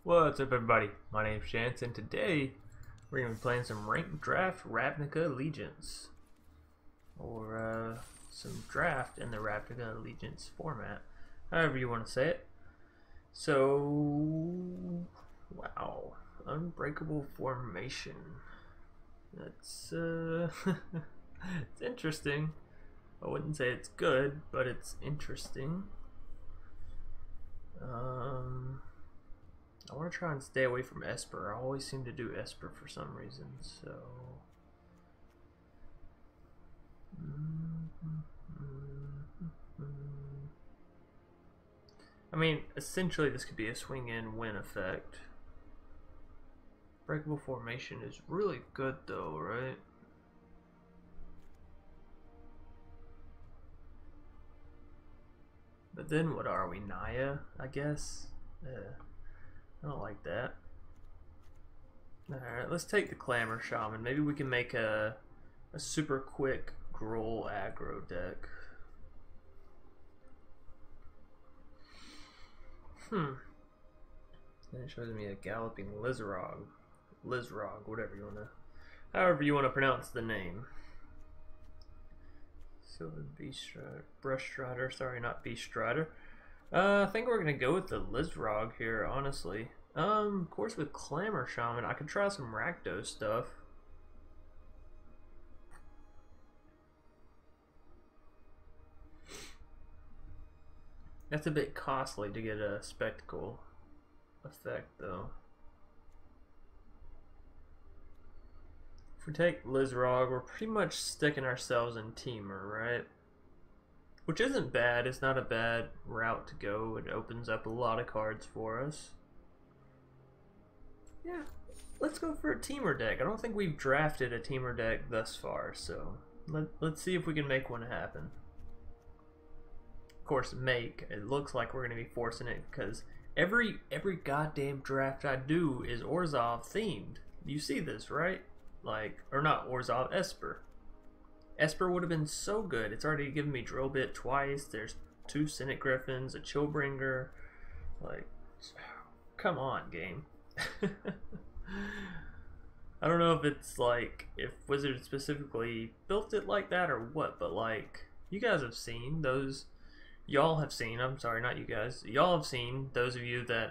What's up, everybody? My name's Chance, and today we're going to be playing some Ranked Draft Ravnica Allegiance. Or some draft in the Ravnica Allegiance format. However you want to say it. So, wow. Unbreakable formation. That's, it's interesting. I wouldn't say it's good, but it's interesting. I want to try and stay away from Esper. I always seem to do Esper for some reason, so... I mean, essentially this could be a swing in win effect. Breakable formation is really good though, right? But then what are we, Naya, I guess? I don't like that. Alright, let's take the Clamor Shaman. Maybe we can make a super quick Groll aggro deck. And it shows me a Galloping Lizrog. Lizrog, whatever you wanna, however you wanna pronounce the name. Sylvan Beast Strider, Brush Strider, sorry, not Beast Strider. I think we're gonna go with the Lizrog here, honestly. Of course with Clamor Shaman, I could try some Rakdos stuff. That's a bit costly to get a spectacle effect though. If we take Lizrog, we're pretty much sticking ourselves in Temur, right? Which isn't bad, it's not a bad route to go. It opens up a lot of cards for us. Yeah, let's go for a Temur deck. I don't think we've drafted a Temur deck thus far, so let's see if we can make one happen. Of course, it looks like we're going to be forcing it because every goddamn draft I do is Orzhov themed. You see this, right? Like, or not Orzhov, Esper. Esper would have been so good. It's already given me Drill Bit twice. There's 2 Senate Griffins, a Chillbringer. Like, come on, game. I don't know if it's like, if Wizards specifically built it like that or what, but like, you guys have seen those, y'all have seen, I'm sorry, not you guys, y'all have seen, those of you that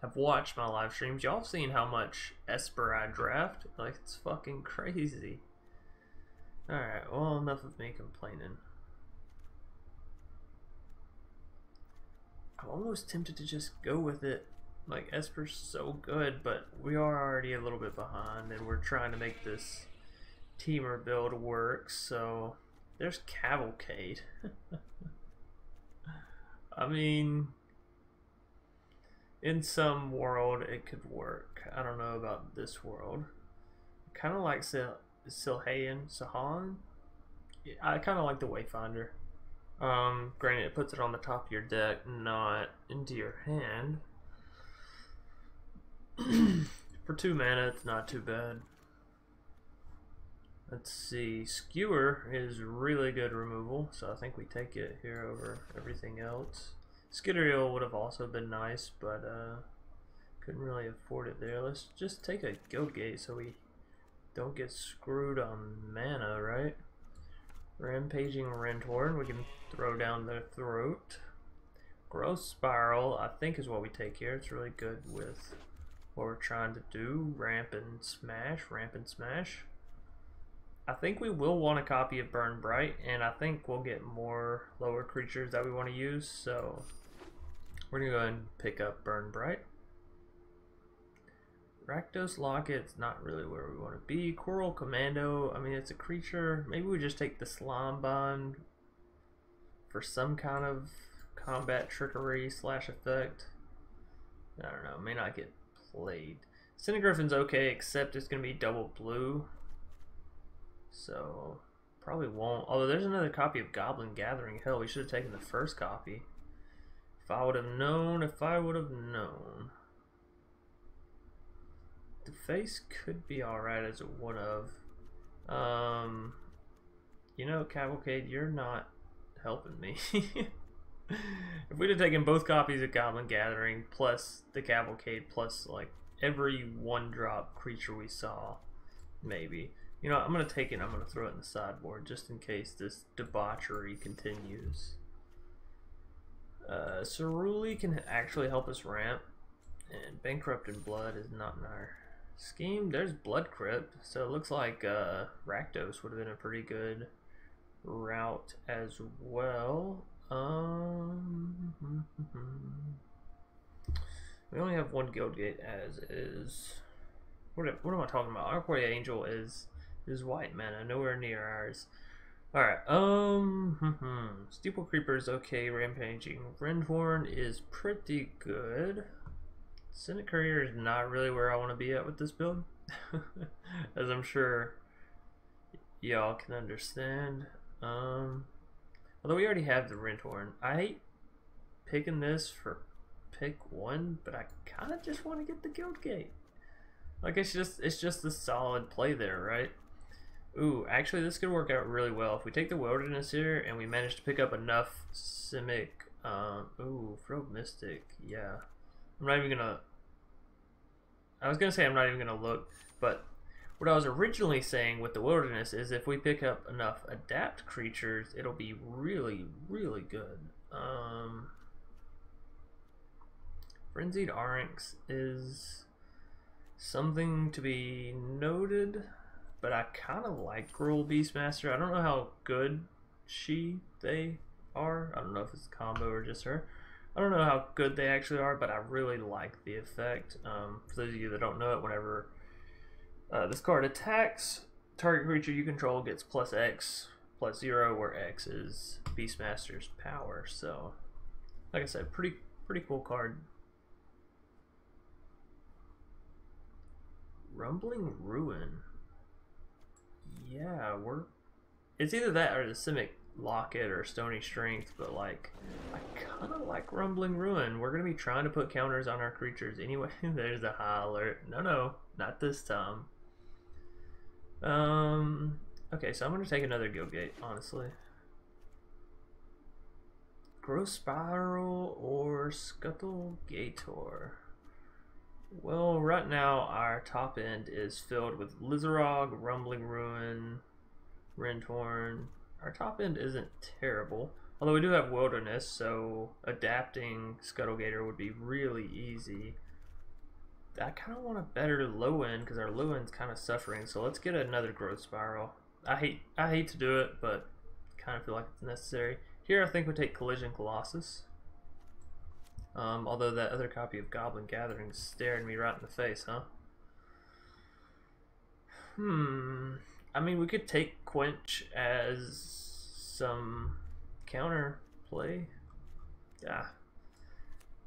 have watched my live streams, y'all have seen how much Esper I draft. Like, it's fucking crazy. Alright, well, enough of me complaining. I'm almost tempted to just go with it. Like, Esper's so good, but we are already a little bit behind, and we're trying to make this Temur build work, so there's Cavalcade. I mean, in some world it could work. I don't know about this world. Kind of like Sahan. I kind of like the Wayfinder. Granted, it puts it on the top of your deck, not into your hand. For 2 mana, it's not too bad. Let's see, Skewer is really good removal, so I think we take it here over everything else. Skitteriel would have also been nice, but couldn't really afford it there. Let's just take a Guildgate so we don't get screwed on mana, right? Rampaging Rentorn, we can throw down their throat. Growth Spiral, I think is what we take here. It's really good with what we're trying to do. Ramp and Smash. I think we will want a copy of Burn Bright, and I think we'll get more lower creatures that we want to use, so we're gonna go ahead and pick up Burn Bright. Rakdos Locket's not really where we want to be. Coral Commando, I mean, it's a creature. Maybe we just take the Slime Bond for some kind of combat trickery / effect. I don't know, may not get played. Senate Griffin's okay, except it's going to be double blue. So, probably won't. Although there's another copy of Goblin Gathering. Hell, we should have taken the first copy. If I would have known. The face could be alright as a one of. You know, Cavalcade, you're not helping me. If we'd have taken both copies of Goblin Gathering plus the Cavalcade plus like every 1-drop creature we saw, maybe. You know, I'm gonna take it and I'm gonna throw it in the sideboard just in case this debauchery continues. Ceruli can actually help us ramp, and Bankrupt in Blood is not in our scheme. There's Blood Crypt, so it looks like Rakdos would have been a pretty good route as well. We only have one Guildgate as is. What am I talking about? Archway Angel is white mana, nowhere near ours. Alright, Steeple Creeper is okay, Rampaging Rendhorn is pretty good. Senate Courier is not really where I want to be at with this build, as I'm sure y'all can understand. Although we already have the Rendhorn. I hate picking this for pick 1, but I kind of just want to get the Guildgate. Like, it's just a solid play there, right? Ooh, actually this could work out really well. If we take the Wilderness here and we manage to pick up enough Simic, Frog Mystic, yeah. I'm not even gonna, I was gonna say I'm not even gonna look, but what I was originally saying with the Wilderness is if we pick up enough Adapt creatures, it'll be really, really good. Frenzied Oryx is something to be noted, but I kind of like Gruul Beastmaster. I don't know how good they are. I don't know if it's a combo or just her. I don't know how good they actually are, but I really like the effect. For those of you that don't know it, whenever this card attacks, target creature you control gets +X, +0, where X is Beastmaster's power. So, like I said, pretty cool card. Rumbling Ruin. Yeah, it's either that or the Simic Locket or Stony Strength, but like, I kind of like Rumbling Ruin. We're going to be trying to put counters on our creatures anyway. There's a high alert. No, not this time. Okay, so I'm going to take another Guildgate, honestly. Growth Spiral or Scuttle Gator? Well, right now our top end is filled with Lizarog, Rumbling Ruin, Rendhorn. Our top end isn't terrible, although we do have Wilderness, so adapting Scuttle Gator would be really easy. I kind of want a better low end because our low end's kind of suffering, so let's get another Growth Spiral. I hate to do it, but kind of feel like it's necessary. Here I think we take Collision Colossus. Although that other copy of Goblin Gathering is staring me right in the face, huh? I mean, we could take Quench as some counter play.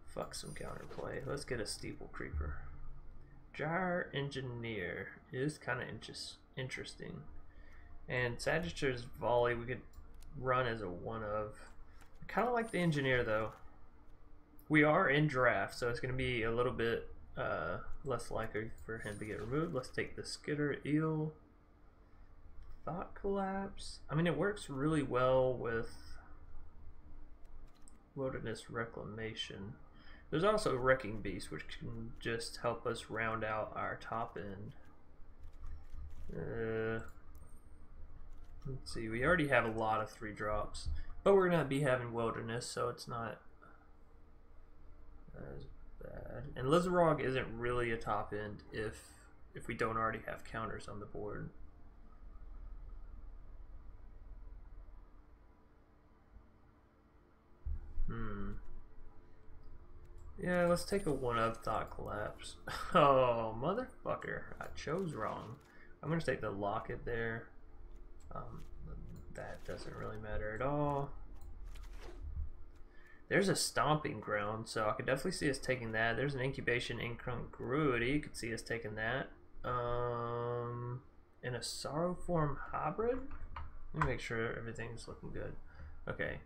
Fuck some counter play. Let's get a Steeple Creeper. Gyre Engineer is kind of interesting. And Sagittarius Volley we could run as a one-of. I kind of like the Engineer, though. We are in draft, so it's going to be a little bit less likely for him to get removed. Let's take the Skitter Eel. Thought Collapse. I mean, it works really well with Wilderness Reclamation. There's also Wrecking Beast, which can just help us round out our top end. Let's see, we already have a lot of 3-drops, but we're going to be having Wilderness, so it's not as bad. And Lizarog isn't really a top end if we don't already have counters on the board. Yeah, let's take a one-of Thought Collapse. Oh, motherfucker. I chose wrong. I'm going to take the Locket there. That doesn't really matter at all. There's a Stomping Ground, so I could definitely see us taking that. There's an Incubation Incongruity. You could see us taking that. And a Sorrowform Hybrid? Let me make sure everything's looking good. Okay.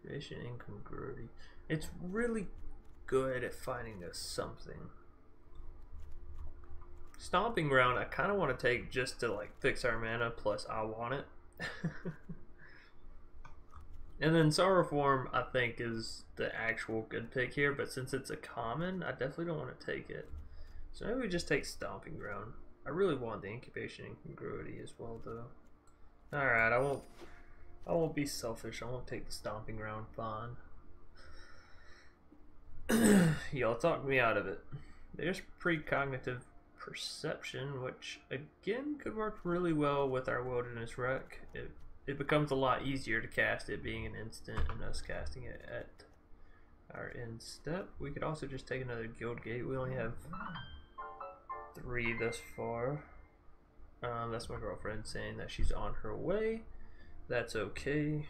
Incubation Incongruity. It's really good at finding us something. Stomping Ground I kind of want to take just to like fix our mana, plus I want it. And then Sorrow Form I think is the actual good pick here, but since it's a common, I definitely don't want to take it. So maybe we just take Stomping Ground. I really want the Incubation Incongruity as well though. Alright, I won't be selfish. I won't take the Stomping Ground. Fine. Y'all talked me out of it. There's Precognitive Perception, which again could work really well with our Wilderness Wreck. It becomes a lot easier to cast it being an instant and us casting it at our end step. We could also just take another Guild Gate. We only have 3 thus far. That's my girlfriend saying that she's on her way. That's okay.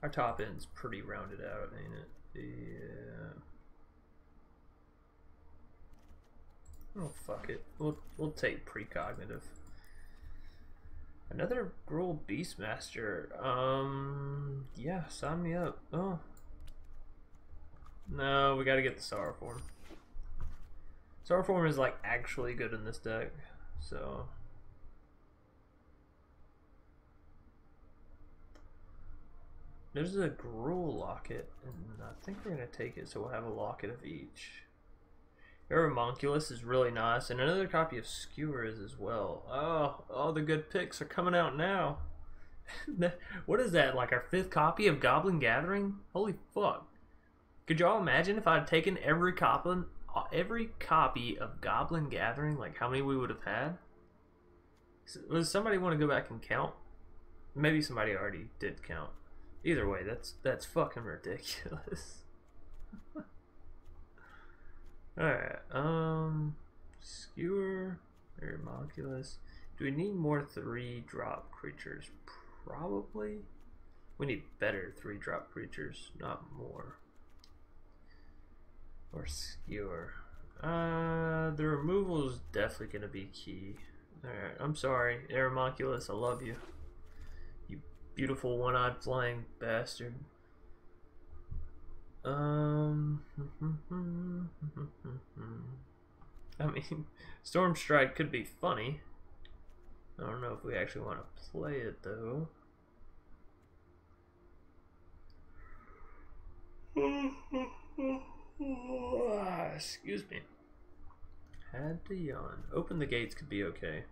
Our top end's pretty rounded out, ain't it? Yeah. Oh fuck it. We'll take Precognitive. Another Gruul Beastmaster. Yeah, sign me up. Oh. No, we gotta get the Sorrow Form. Sorrow Form is like actually good in this deck, so. There's a Gruul Locket, and I think we're gonna take it, so we'll have a locket of each. Aeromonculus is really nice, and another copy of Skewer is as well. Oh, all the good picks are coming out now. What is that, like our 5th copy of Goblin Gathering? Holy fuck. Could y'all imagine if I'd taken every copy of Goblin Gathering, like how many we would have had? Does somebody want to go back and count? Maybe somebody already did count. Either way, that's fucking ridiculous. Alright, Skewer, Aeromonculus. Do we need more 3-drop creatures? Probably. We need better 3-drop creatures, not more. Or Skewer. The removal is definitely going to be key. Alright, I'm sorry, Aeromonculus, I love you. You beautiful one-eyed flying bastard. I mean, Storm Strike could be funny. I don't know if we actually want to play it though. Excuse me. Had to yawn. Open the Gates could be okay.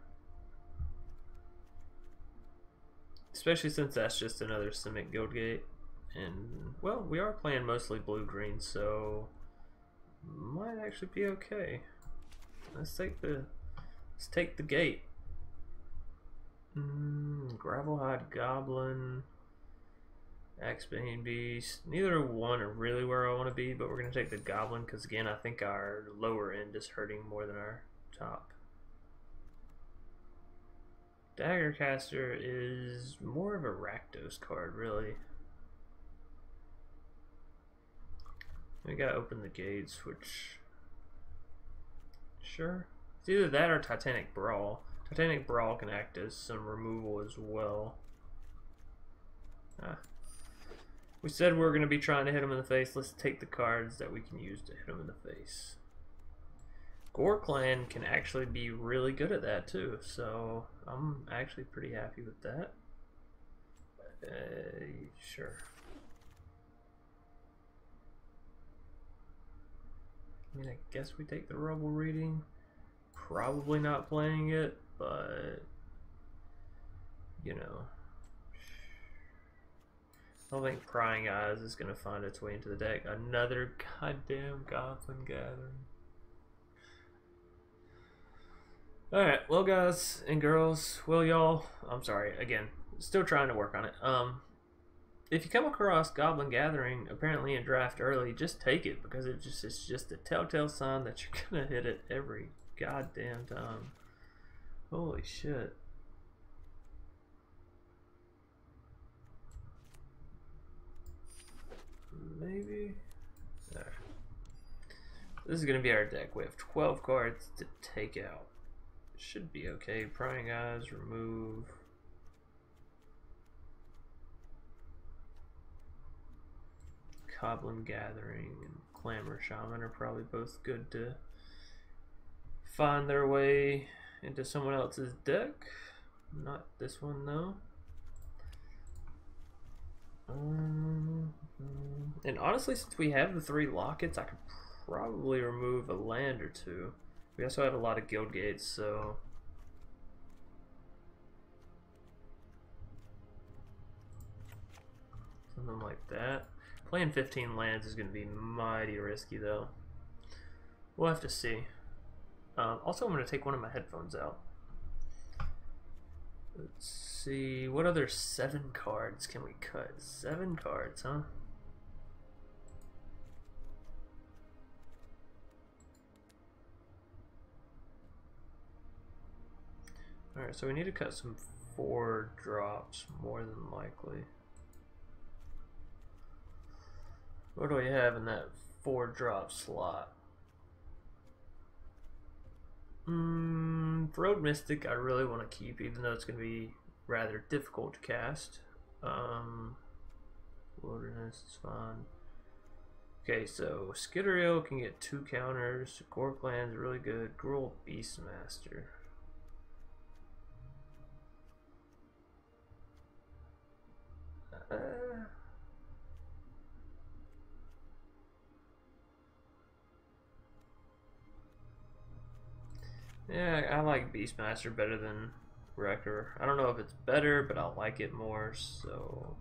Especially since that's just another Simic Guild Gate. And, well, we are playing mostly blue-green, so might actually be okay. Let's take the gate. Gravelhide Goblin, Axebane Beast. Neither one are really where I want to be, but we're going to take the Goblin because, again, I think our lower end is hurting more than our top. Daggercaster is more of a Rakdos card, really. We gotta open the Gates, which... Sure. It's either that or Titanic Brawl. Titanic Brawl can act as some removal as well. We said we were going to be trying to hit him in the face. Let's take the cards that we can use to hit him in the face. Gore Clan can actually be really good at that too, so I'm actually pretty happy with that. Sure. I mean, I guess we take the Rubble Reading. Probably not playing it, but you know, I don't think Prying Eyes is going to find its way into the deck. Another goddamn Goblin Gathering. Alright, well guys and girls, well y'all, I'm sorry, again, still trying to work on it. If you come across Goblin Gathering apparently in draft early, just take it because it's just a telltale sign that you're gonna hit it every goddamn time. Holy shit. Maybe. There. This is gonna be our deck. We have 12 cards to take out. Should be okay. Prying Eyes, remove. Goblin Gathering and Clamor Shaman are probably both good to find their way into someone else's deck. Not this one though. And honestly, since we have the 3 lockets, I could probably remove a land or 2. We also have a lot of guild gates, so something like that. Playing 15 lands is going to be mighty risky though. We'll have to see. Also, I'm going to take one of my headphones out. Let's see, what other 7 cards can we cut? 7 cards, huh? Alright, so we need to cut some 4 drops, more than likely. What do we have in that 4 drop slot? Road Mystic I really want to keep, even though it's going to be rather difficult to cast. Wilderness is fine. Okay, so Skitterail can get 2 counters. Gorkland's really good. Gruul Beastmaster. Yeah, I like Beastmaster better than Wrecker. I don't know if it's better, but I like it more, so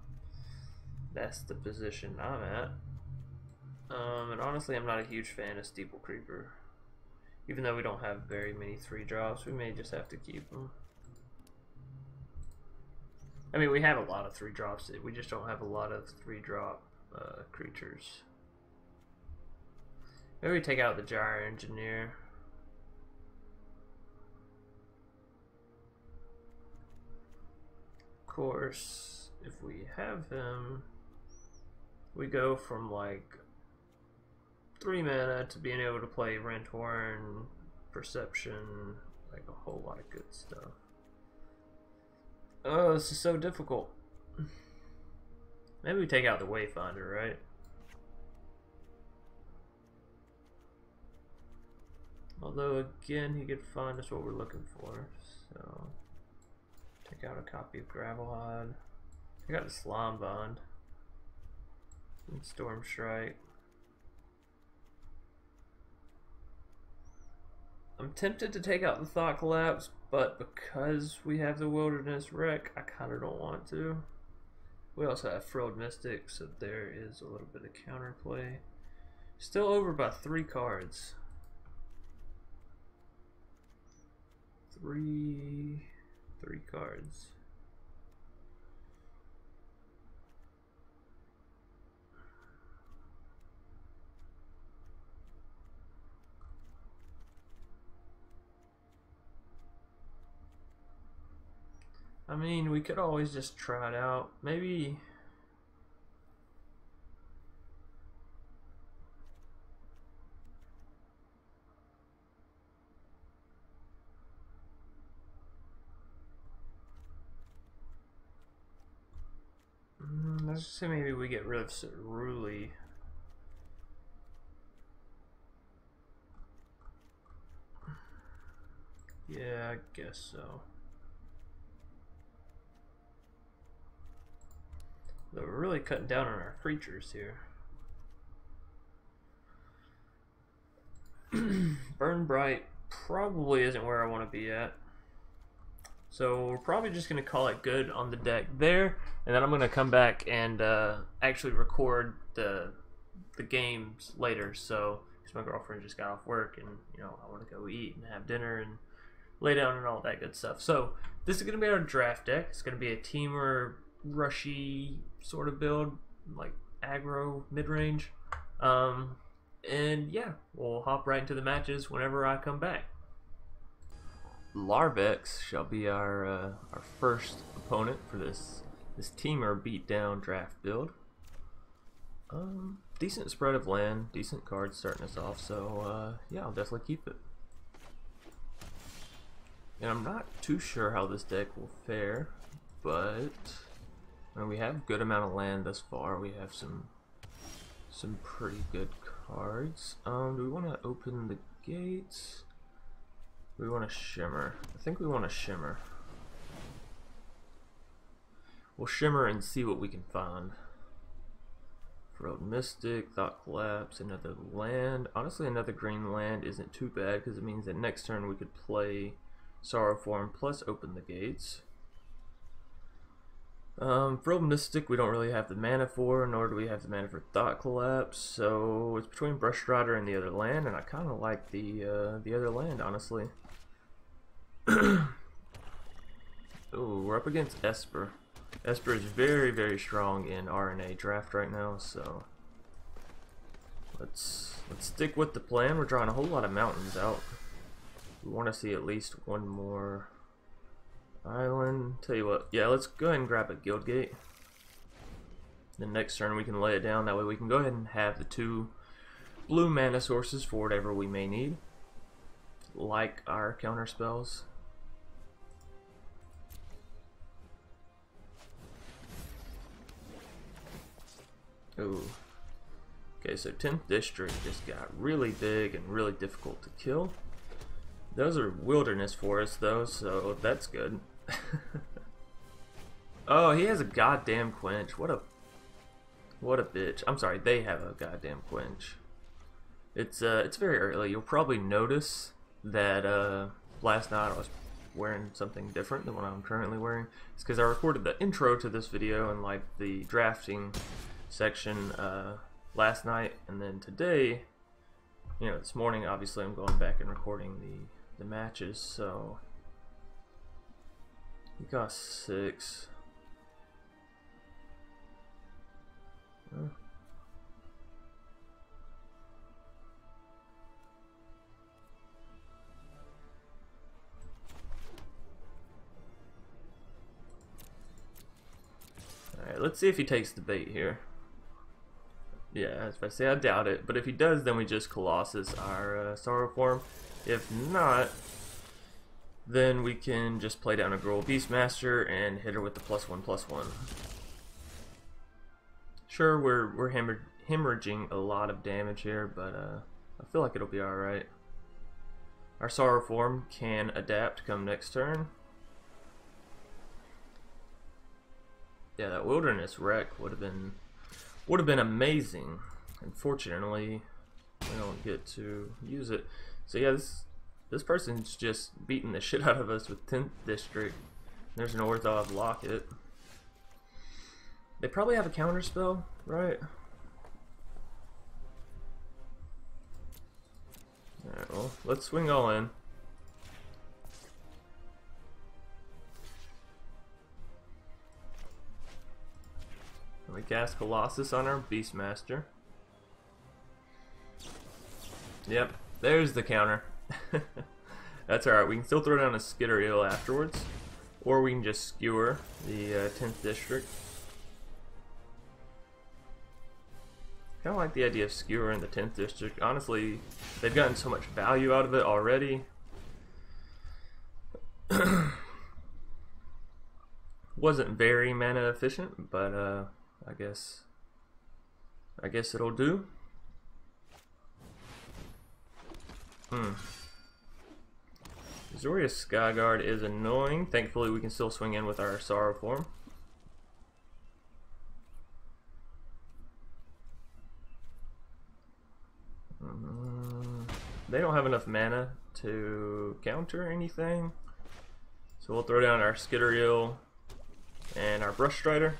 that's the position I'm at. And honestly, I'm not a huge fan of Steeple Creeper. Even though we don't have very many 3 drops, we may just have to keep them. I mean, we have a lot of 3 drops, we just don't have a lot of 3 drop creatures. Maybe we take out the Gyre Engineer. Of course, if we have him, we go from like 3 mana to being able to play Rantorn, Perception, like a whole lot of good stuff. Oh, this is so difficult. Maybe we take out the Wayfinder, right? Although, again, he could find us what we're looking for, so... Take out a copy of Gravelhide. Take out the Slime Bond. And Storm Strike. I'm tempted to take out the Thought Collapse, but because we have the Wilderness Wreck, I kind of don't want to. We also have Frilled Mystic, so there is a little bit of counterplay. Still over by 3 cards. 3 cards. I mean, we could always just try it out. Maybe... let's just say maybe we get rid of Ceruli. Yeah, I guess so. Though we're really cutting down on our creatures here. Burn Bright probably isn't where I want to be at. So we're probably just going to call it good on the deck there, and then I'm going to come back and actually record the games later. So, because my girlfriend just got off work, and you know I want to go eat and have dinner and lay down and all that good stuff. So this is going to be our draft deck. It's going to be a Temur rushy sort of build, like aggro mid-range. And yeah, we'll hop right into the matches whenever I come back. Larvex shall be our first opponent for this Temur Beatdown draft build. Decent spread of land, decent cards starting us off, so yeah, I'll definitely keep it. And I'm not too sure how this deck will fare, but we have a good amount of land thus far. We have some some pretty good cards. Do we want to open the gates? We want to shimmer. I think we want to shimmer. We'll shimmer and see what we can find. Road Mystic, Thought Collapse, another land. Honestly, another green land isn't too bad because it means that next turn we could play Sorrow Form plus open the gates. Road Mystic we don't really have the mana for, nor do we have the mana for Thought Collapse, so it's between Brush Rider and the other land, and I kind of like the other land, honestly. Ooh, we're up against Esper. Esper is very, very strong in RNA draft right now, so let's stick with the plan. We're drawing a whole lot of mountains out. We want to see at least one more island. Tell you what, yeah, let's go ahead and grab a guild gate. Then next turn we can lay it down. That way we can go ahead and have the 2 blue mana sources for whatever we may need, like our counter spells. Ooh. Okay, so 10th District just got really big and really difficult to kill. Those are wilderness forests though, so that's good. Oh, he has a goddamn quench. What a bitch. I'm sorry, they have a goddamn quench. It's very early. You'll probably notice that last night I was wearing something different than what I'm currently wearing. It's because I recorded the intro to this video and like the drafting section last night, and then today, you know, this morning obviously I'm going back and recording the matches. So he got 6. Alright, let's see if he takes the bait here. Yeah, as I say, I doubt it. But if he does, then we just Colossus our Sorrow Form. If not, then we can just play down a Gruul Beastmaster and hit her with the +1/+1. Sure, we're hemorrhaging a lot of damage here, but I feel like it'll be alright. Our Sorrow Form can adapt come next turn. Yeah, that Wilderness Wreck would have been amazing. Unfortunately, we don't get to use it. So yeah, this person's just beating the shit out of us with 10th District. There's an Orthov Locket. They probably have a counter spell, right? Alright, well, let's swing all in. We cast Colossus on our Beastmaster. Yep, there's the counter. That's alright, we can still throw down a Skitteriel afterwards, or we can just skewer the 10th District. Kind of like the idea of skewering the 10th District. Honestly, they've gotten so much value out of it already. Wasn't very mana efficient, but I guess it'll do. Azorius Skyguard is annoying. Thankfully, we can still swing in with our Sorrow Form. They don't have enough mana to counter anything, so we'll throw down our Skitteriel and our Brush Strider.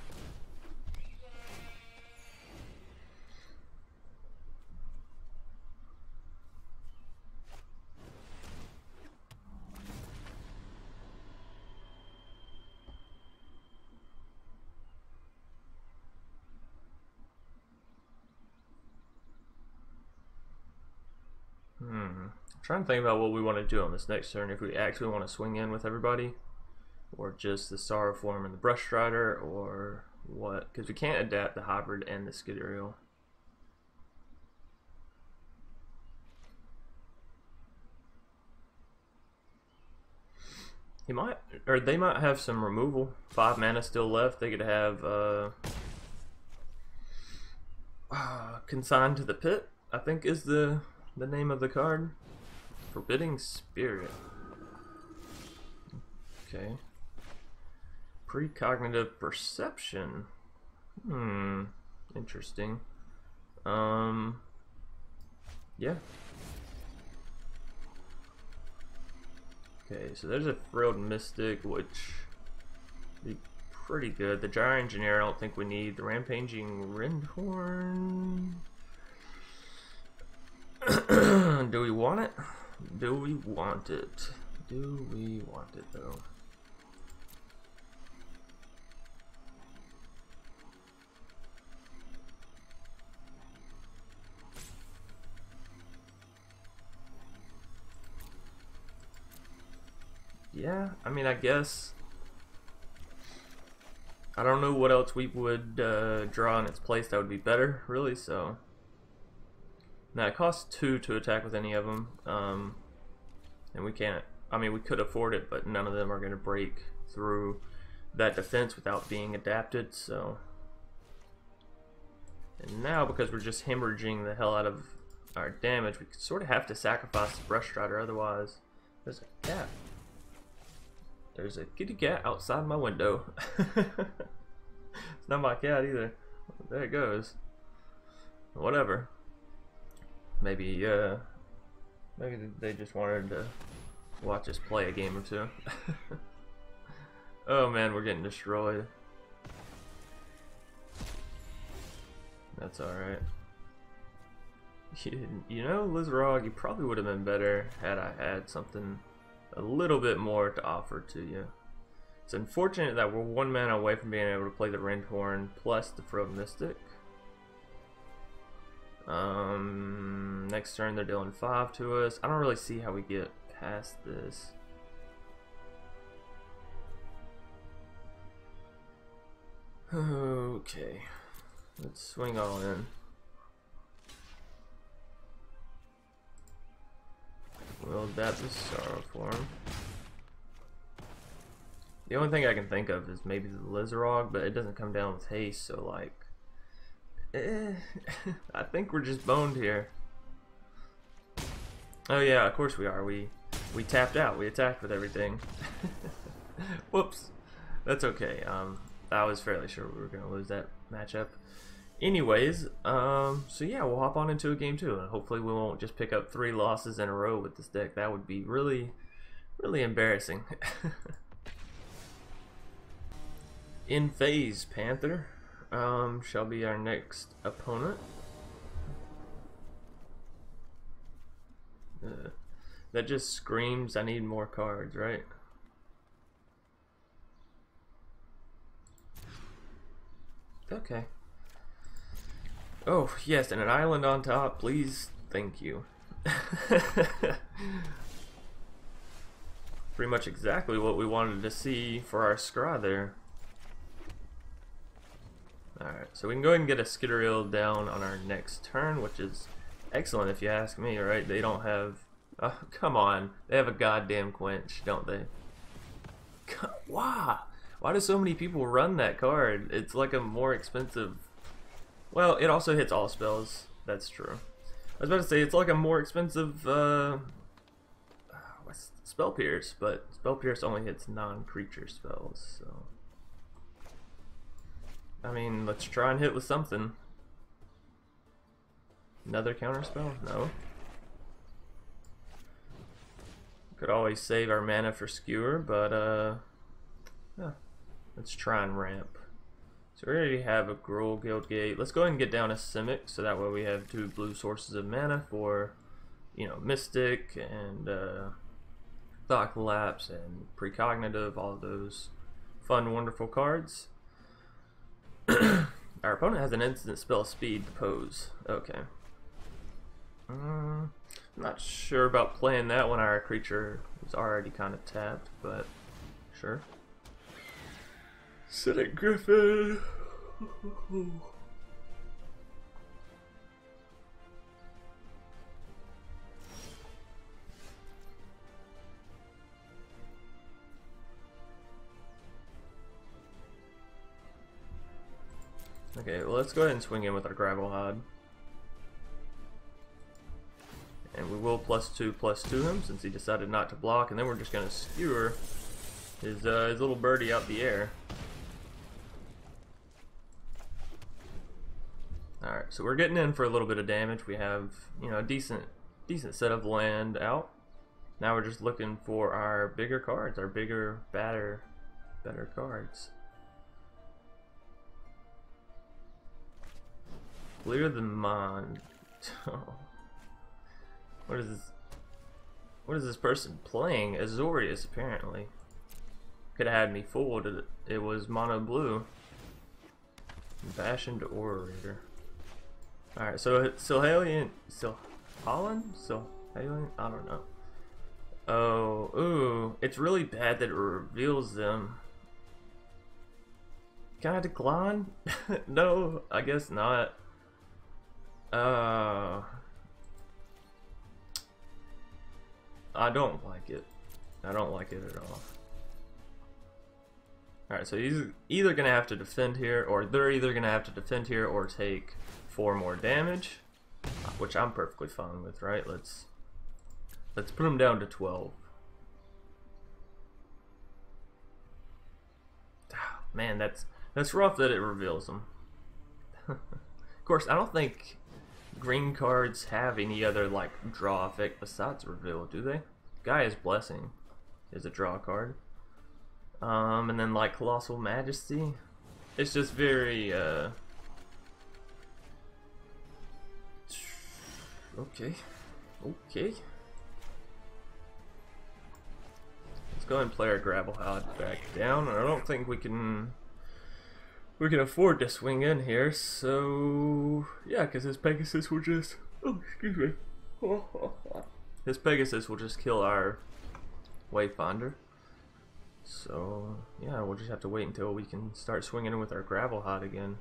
I'm trying to think about what we want to do on this next turn. If we actually want to swing in with everybody, or just the Sorrow Form and the Brush Strider, or what? Because we can't adapt the Hybrid and the Skitteriel. He might, or they might have some removal. 5 mana still left. They could have Consigned to the Pit, I think is the name of the card. Forbidding Spirit. Okay. Precognitive Perception. Interesting. Yeah. Okay, so there's a Frilled Mystic, which would be pretty good. The Gyre Engineer, I don't think we need. The Rampaging Rinthorn. Do we want it? Do we want it? Do we want it, though? Yeah, I mean, I guess. I don't know what else we would draw in its place that would be better, really, so. Now, it costs 2 to attack with any of them, and we can't. I mean, we could afford it, but none of them are going to break through that defense without being adapted, so. And now, because we're just hemorrhaging the hell out of our damage, we sort of have to sacrifice the Brush Strider, otherwise. There's a cat. There's a kitty cat outside my window. It's not my cat either. There it goes. Whatever. Maybe they just wanted to watch us play a game or two. Oh man, we're getting destroyed. That's alright. You know, Lizarog, you probably would have been better had I had something a little bit more to offer to you. It's unfortunate that we're 1 mana away from being able to play the Rinthorn plus the Frilled Mystic. Next turn they're dealing 5 to us. I don't really see how we get past this. Okay, let's swing all in. We'll adapt this Sorrow Form. The only thing I can think of is maybe the Lizarog, but it doesn't come down with haste, so like, I think we're just boned here. Oh yeah, of course we are. We tapped out. We attacked with everything. Whoops. That's okay. I was fairly sure we were gonna lose that matchup. Anyways, so yeah, we'll hop on into a game 2, and hopefully we won't just pick up 3 losses in a row with this deck. That would be really, really embarrassing. In Phase Panther shall be our next opponent. That just screams I need more cards, right? Okay. Oh, yes, and an island on top, please. Thank you. Pretty much exactly what we wanted to see for our Scry there. Alright, so we can go ahead and get a Skitteriel down on our next turn, which is excellent if you ask me, right? They don't have... Oh, come on. They have a goddamn Quench, don't they? Why? Why do so many people run that card? It's like a more expensive... Well, it also hits all spells. That's true. I was about to say, it's like a more expensive Spell Pierce, but Spell Pierce only hits non-creature spells, so... I mean, let's try and hit with something. Another counter spell? No. Could always save our mana for Skewer, but yeah. Let's try and ramp. So we already have a Gruul Guildgate. Let's go ahead and get down a Simic, so that way we have 2 blue sources of mana for, you know, Mystic and Thought Collapse and Precognitive, all of those fun, wonderful cards. Our opponent has an instant spell speed to pose. Okay. I'm not sure about playing that when our creature is already kind of tapped, but sure. Cynic Griffin. Okay, well, let's go ahead and swing in with our Gravel Hod. And we will +2/+2 him since he decided not to block, and then we're just going to skewer his little birdie out the air. Alright, so we're getting in for a little bit of damage. We have, you know, a decent set of land out. Now we're just looking for our bigger cards, our bigger, better cards. Clear the Mind. What is this person playing? Azorius, apparently. Could have had me fooled. It was mono blue. Impassioned Orator. Alright, so Silhalian, Silhalian? I don't know. Oh, ooh, it's really bad that it reveals them. Can I decline? No, I guess not. I don't like it. I don't like it at all. Alright, so he's either gonna have to defend here, or they're either gonna have to defend here or take 4 more damage, which I'm perfectly fine with, right? Let's put him down to 12. Man, that's rough that it reveals him. Of course, I don't think green cards have any other like draw effect besides reveal, do they? Gaia's Blessing is a draw card. And then like Colossal Majesty. It's just very okay. Let's go ahead and play our Gravel Hod back down. I don't think we can afford to swing in here, so yeah, because his Pegasus will just his Pegasus will just kill our Wayfinder. So yeah, we'll just have to wait until we can start swinging in with our Gravel Hod again.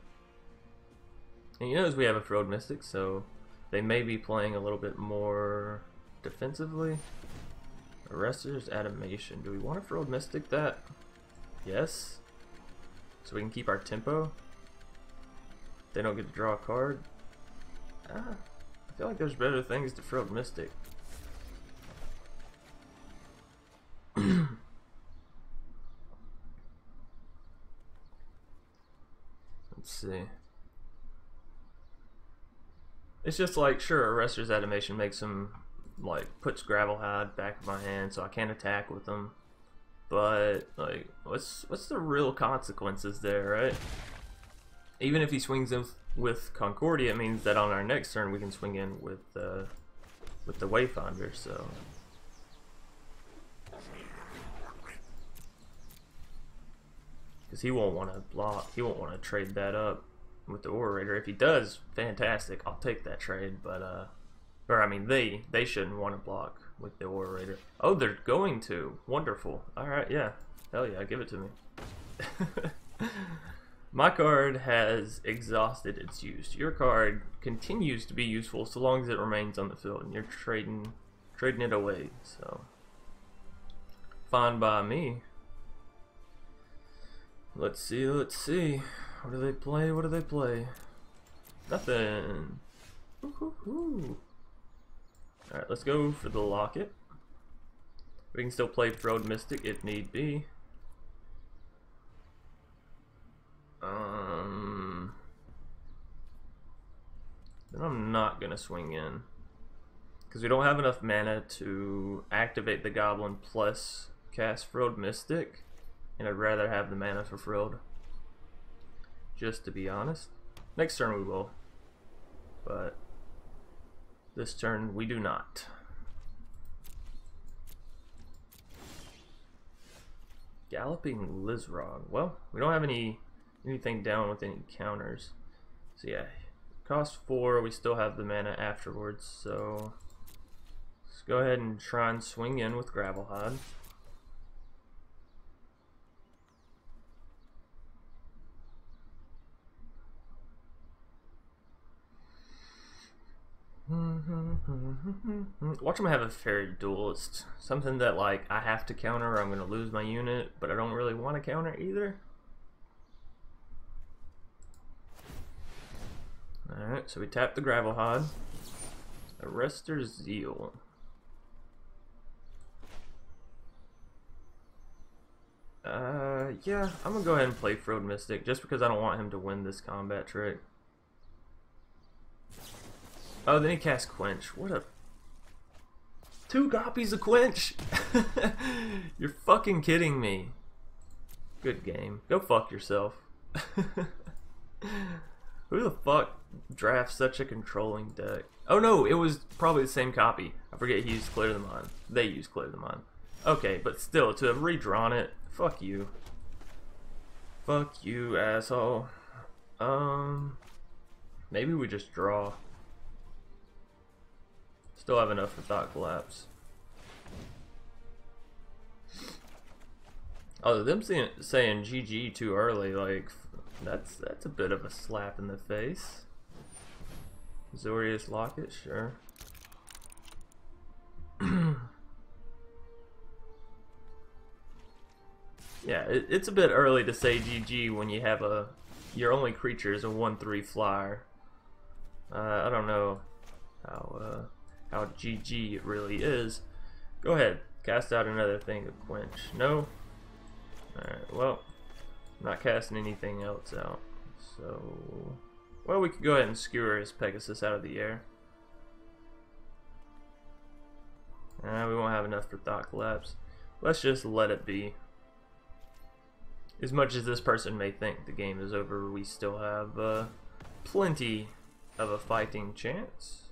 And you notice we have a Frilled Mystic, so they may be playing a little bit more defensively. Arrester's Animation. Do we want a Frilled Mystic that? Yes. So we can keep our tempo. They don't get to draw a card. I feel like there's better things to Frilled Mystic. Let's see. It's just like, sure, Arrester's Animation makes him, like, puts Gravel Hod back in my hand so I can't attack with them. But, like, what's the real consequences there, right? Even if he swings in with Concordia, it means that on our next turn we can swing in with the Wayfinder, so... Because he won't want to block, he won't want to trade that up with the Orator. If he does, fantastic, I'll take that trade, but, or I mean, they shouldn't want to block with the Orator. Oh, they're going to. Wonderful. Alright, yeah. Hell yeah, give it to me. My card has exhausted its use. Your card continues to be useful so long as it remains on the field, and you're trading it away, so... Fine by me. Let's see. What do they play? Nothing. Alright, let's go for the Locket. We can still play Frilled Mystic if need be. Then I'm not gonna swing in. Because we don't have enough mana to activate the Goblin plus cast Frilled Mystic. And I'd rather have the mana for Frilled. Just to be honest. Next turn we will. But this turn we do not. Galloping Lizrog. Well, we don't have anything down with any counters. So yeah, cost 4, we still have the mana afterwards, so let's go ahead and try and swing in with Gravel Hod. Watch them have a Fairy Duelist. Something that, like, I have to counter or I'm going to lose my unit, but I don't really want to counter either. Alright, so we tap the Gravel Hod. Arrestor Zeal. Yeah, I'm gonna go ahead and play Frode Mystic just because I don't want him to win this combat trick. Oh, then he casts Quench. What a... 2 copies of Quench? You're fucking kidding me. Good game. Go fuck yourself. Who the fuck drafts such a controlling deck? Oh no, it was probably the same copy. I forget he used Clear the Mind. They used Clear the Mind. Okay, but still, to have redrawn it, fuck you. Fuck you, asshole. Maybe we just draw. Still have enough for Thought Collapse. Oh, them saying GG too early, like, that's a bit of a slap in the face. Zorius Locket, sure. Yeah, it's a bit early to say GG when you have your only creature is a 1/3 flyer. I don't know how GG it really is. Go ahead, cast out another thing of Quench. No? Alright, well, I'm not casting anything else out. So, well, we could go ahead and skewer his Pegasus out of the air. We won't have enough for Thought Collapse. Let's just let it be. As much as this person may think the game is over, we still have plenty of a fighting chance.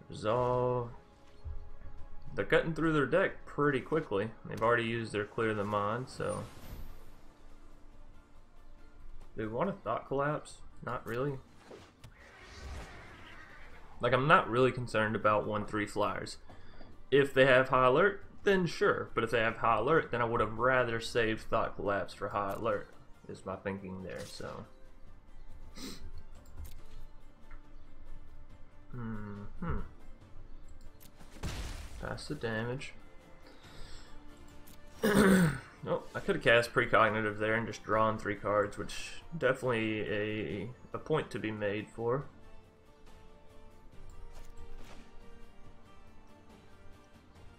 Resolve. They're cutting through their deck pretty quickly. They've already used their Clear the Mind, so... Do we want a Thought Collapse? Not really. Like, I'm not really concerned about 1/3 flyers. If they have High Alert, then sure. But if they have High Alert, then I would have rather saved Thought Collapse for High Alert, is my thinking there, so... Pass the damage. Oh, I could have cast Precognitive there and just drawn 3 cards, which definitely a point to be made for.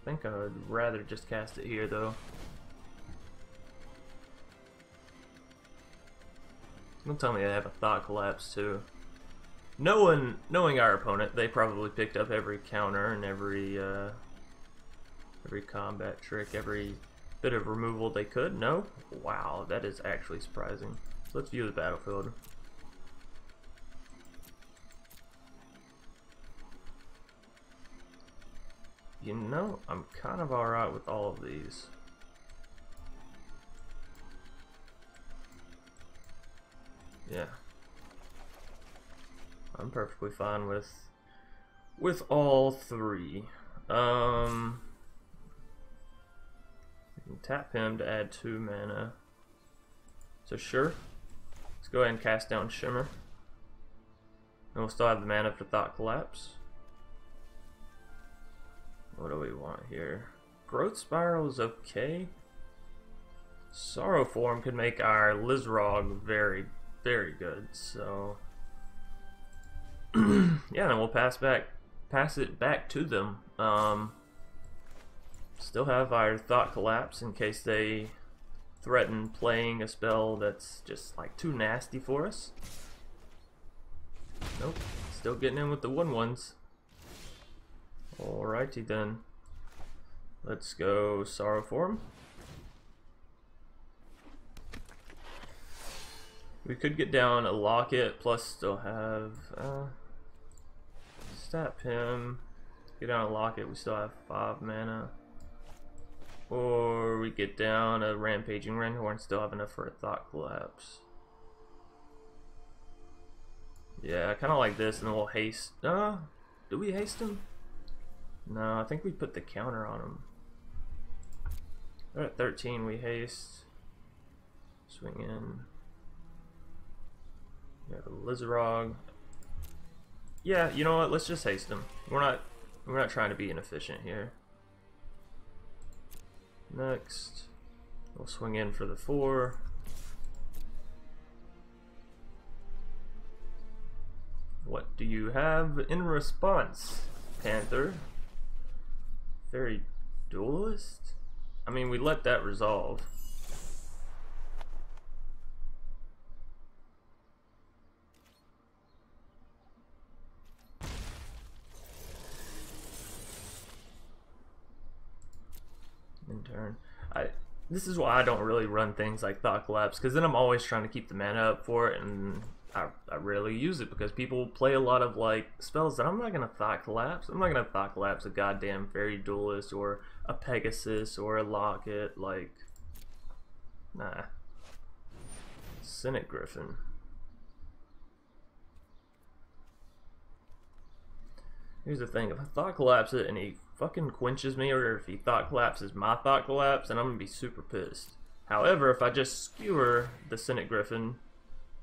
I think I would rather just cast it here, though. Don't tell me they have a Thought Collapse, too. Knowing our opponent, they probably picked up every counter and every combat trick, every bit of removal they could. No? Wow, that is actually surprising. So let's view the battlefield. You know, I'm kind of alright with all of these. Yeah. I'm perfectly fine with all 3. We can tap him to add 2 mana. So sure. Let's go ahead and cast down Shimmer. And we'll still have the mana for Thought Collapse. What do we want here? Growth Spiral is okay. Sorrow Form could make our Lizrog very, very good, so... yeah, then we'll pass it back to them. Still have our Thought Collapse in case they threaten playing a spell that's just like too nasty for us. Nope, still getting in with the 1/1s. Alrighty then. Let's go Sorrow Form. We could get down a Locket, plus still have Stap him. Get down a Locket, we still have 5 mana. Or we get down a Rampaging Rendhorn, still have enough for a Thought Collapse. Yeah, I kinda like this, and then we'll haste. Do we haste him? No, I think we put the counter on him. They're at 13, we haste. Swing in. Yeah, the Lizarog. Yeah, you know what? Let's just haste him. We're not trying to be inefficient here. Next, we'll swing in for the 4. What do you have in response, Panther? Very duelist? I mean, we let that resolve. In turn. This is why I don't really run things like Thought Collapse, because then I'm always trying to keep the mana up for it, and I rarely use it because people play a lot of like spells that I'm not gonna Thought Collapse. I'm not gonna Thought Collapse a goddamn Fairy Duelist or a Pegasus or a Locket. Like, nah. Cynic Griffin. Here's the thing: if I Thought Collapse it and he fucking quenches me, or if he Thought Collapses my Thought Collapse, then I'm gonna be super pissed. However, if I just skewer the Cynic Griffin,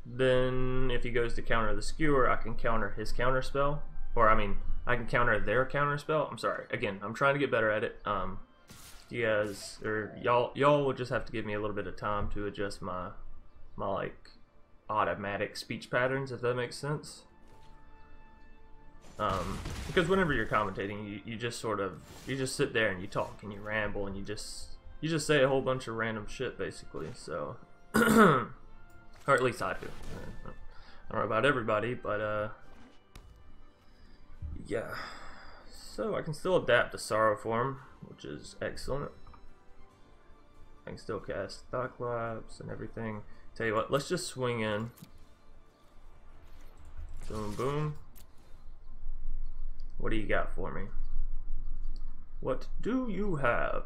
then if he goes to counter the skewer, I can counter his counter spell, or I mean, I can counter their counter spell. I'm sorry. Again, I'm trying to get better at it. You guys, or y'all will just have to give me a little bit of time to adjust my like automatic speech patterns, if that makes sense. Because whenever you're commentating, you just sort of, you just sit there and you talk and you ramble and you just say a whole bunch of random shit, basically. So, or at least I do. I don't know about everybody, but yeah. So I can still adapt to Sorrow Form, which is excellent. I can still cast Thought Collapse and everything. Tell you what, let's just swing in. Boom, boom. What do you got for me? What do you have?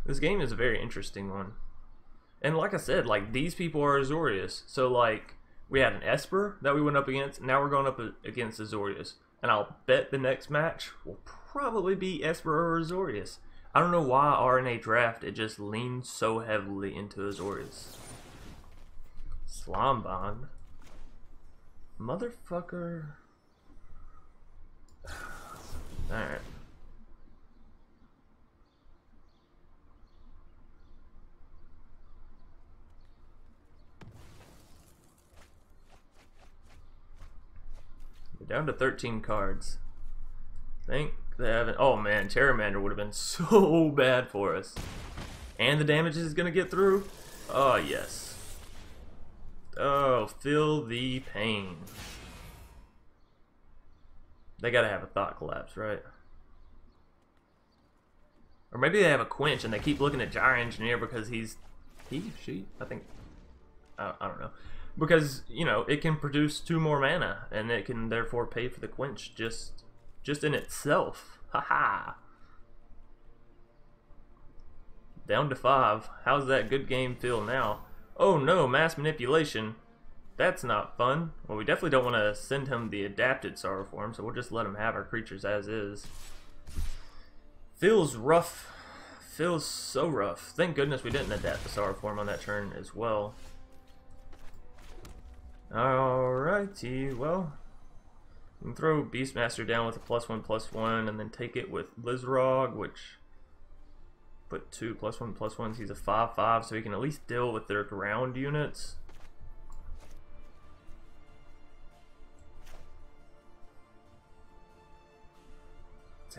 This game is a very interesting one. And like I said, like, these people are Azorius. So, like, we had an Esper that we went up against. Now we're going up against Azorius. And I'll bet the next match will probably be Esper or Azorius. I don't know why RNA Draft, it just leans so heavily into Azorius. Slime Bond. Motherfucker. Alright. We're down to 13 cards. Think they haven't. Oh man, Terramander would have been so bad for us. And the damage is gonna get through? Oh yes. Oh, feel the pain. They gotta have a Thought Collapse, right? Or maybe they have a Quench and they keep looking at Gyre Engineer because she, I think, I don't know. Because, you know, it can produce 2 more mana and it can therefore pay for the Quench just in itself. Haha. Down to 5. How's that good game feel now? Oh no, mass manipulation. That's not fun. Well, we definitely don't want to send him the adapted Sorrow Form, so we'll just let him have our creatures as is. Feels rough. Feels so rough. Thank goodness we didn't adapt the Sorrow Form on that turn as well. Alrighty, well. We can throw Beastmaster down with a +1/+1 and then take it with Lizrog, which... Put 2 +1/+1s. He's a 5/5, so he can at least deal with their ground units.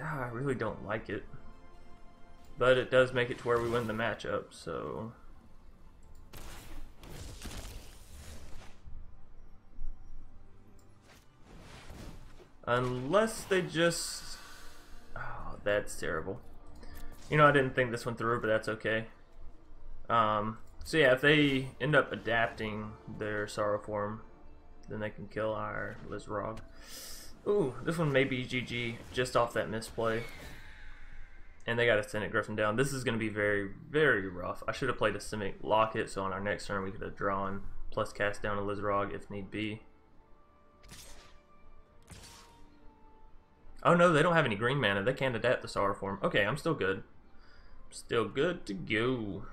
I really don't like it, but it does make it to where we win the matchup. So unless they just, oh, that's terrible. You know, I didn't think this one through, but that's okay. So yeah, if they end up adapting their Sorrow Form, then they can kill our Lizrog. Ooh, this one may be GG just off that misplay. And they got a Cynic Griffin down. This is going to be very, very rough. I should have played a Cynic Locket, so on our next turn we could have drawn, plus cast down a Lizrog if need be. Oh no, they don't have any green mana. They can't adapt the Sorrow Form. Okay, I'm still good. Still good to go.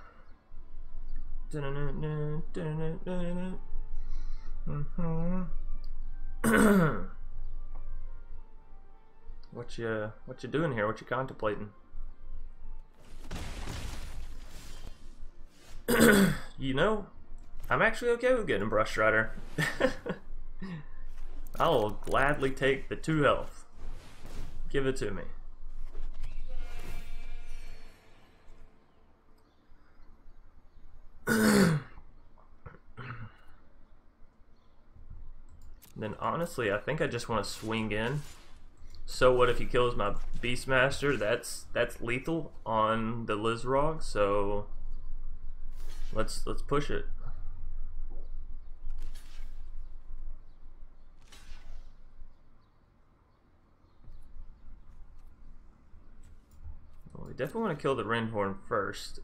What you doing here? What you contemplating? You know, I'm actually okay with getting a Brush Strider. I will gladly take the 2 health. Give it to me. Then honestly, I think I just want to swing in. So what if he kills my Beastmaster? That's lethal on the Lizrog, so let's push it. Well, we definitely want to kill the Rendhorn first.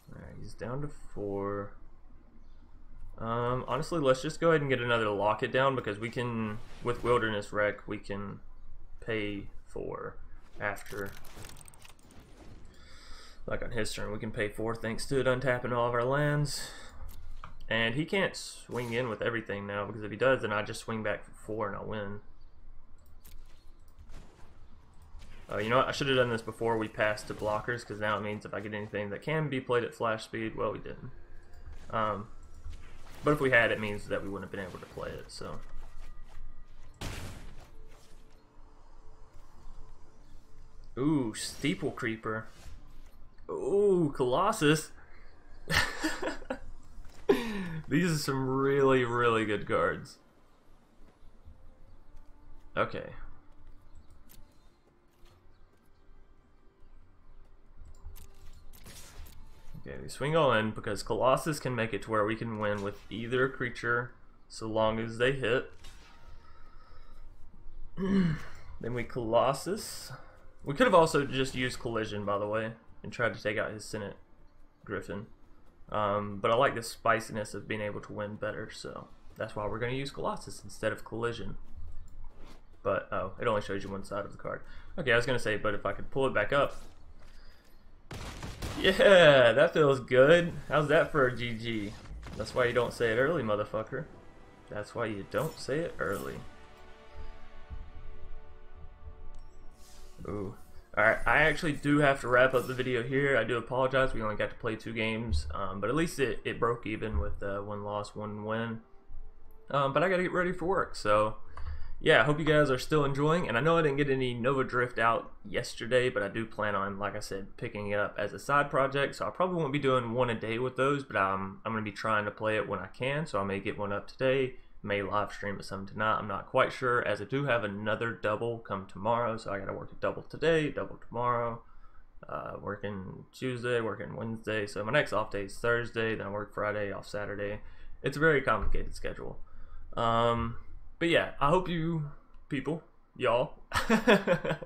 Alright, he's down to 4. Honestly, let's just go ahead and get another lock it down, because we can, with Wilderness Wreck, we can pay for after. Like on his turn, we can pay 4 thanks to it untapping all of our lands. And he can't swing in with everything now, because if he does, then I just swing back for 4 and I'll win. You know what, I should have done this before we passed to blockers, because now it means if I get anything that can be played at flash speed, well, we didn't. But if we had, it means that we wouldn't have been able to play it, so. Ooh, Steeple Creeper. Ooh, Colossus. These are some really, really good cards. Okay. Okay, we swing all in because Colossus can make it to where we can win with either creature so long as they hit. Then we Colossus. We could have also just used Collision, by the way, and tried to take out his Senate Griffin. But I like the spiciness of being able to win better, so that's why we're going to use Colossus instead of Collision. But, oh, it only shows you one side of the card. Okay, I was going to say, but if I could pull it back up. Yeah, that feels good. How's that for a GG? That's why you don't say it early, motherfucker. That's why you don't say it early. Ooh. Alright, I actually do have to wrap up the video here. I do apologize. We only got to play 2 games. But at least it broke even with 1 loss, 1 win. But I got to get ready for work. So, yeah, I hope you guys are still enjoying. And I know I didn't get any Nova Drift out yesterday, but I do plan on, like I said, picking it up as a side project. So I probably won't be doing 1 a day with those, but I'm going to be trying to play it when I can. So I may get one up today, may live stream it some tonight. I'm not quite sure, as I do have another double come tomorrow. So I got to work a double today, double tomorrow, working Tuesday, working Wednesday. So my next off day is Thursday, then I work Friday, off Saturday. It's a very complicated schedule. But yeah, I hope you y'all, I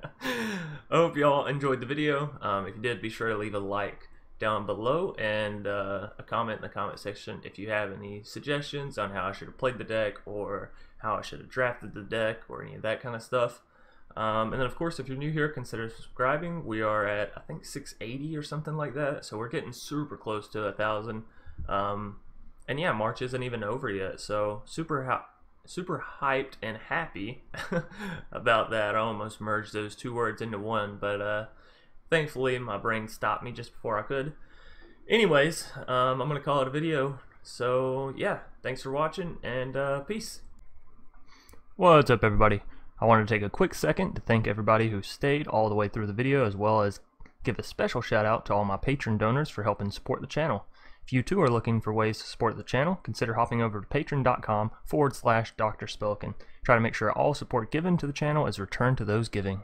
hope y'all enjoyed the video. If you did, be sure to leave a like down below and a comment in the comment section if you have any suggestions on how I should have played the deck or how I should have drafted the deck or any of that kind of stuff. And then of course, if you're new here, consider subscribing. We are at, I think, 680 or something like that, so we're getting super close to 1,000. And yeah, March isn't even over yet, so super hyped and happy about that. I almost merged those 2 words into one, but thankfully my brain stopped me just before I could. Anyways, I'm gonna call it a video. So yeah, thanks for watching, and peace. What's up, everybody? I wanted to take a quick second to thank everybody who stayed all the way through the video, as well as give a special shout out to all my Patreon donors for helping support the channel. If you too are looking for ways to support the channel, consider hopping over to patreon.com/Dr. Spelkin. Try to make sure all support given to the channel is returned to those giving.